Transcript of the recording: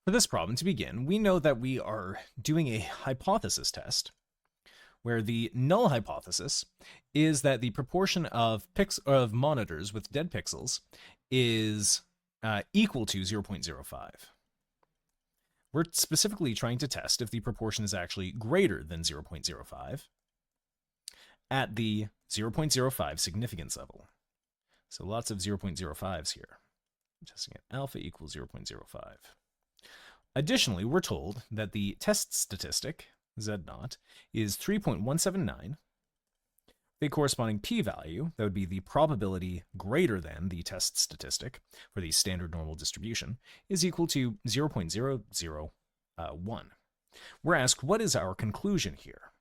For this problem, to begin, we know that we are doing a hypothesis test where the null hypothesis is that the proportion of monitors with dead pixels is equal to 0.05. We're specifically trying to test if the proportion is actually greater than 0.05 at the 0.05 significance level. So lots of 0.05s here. Testing at alpha equals 0.05. Additionally, we're told that the test statistic, Z0, is 3.179. The corresponding p-value, that would be the probability greater than the test statistic for the standard normal distribution, is equal to 0.001. We're asked, what is our conclusion here?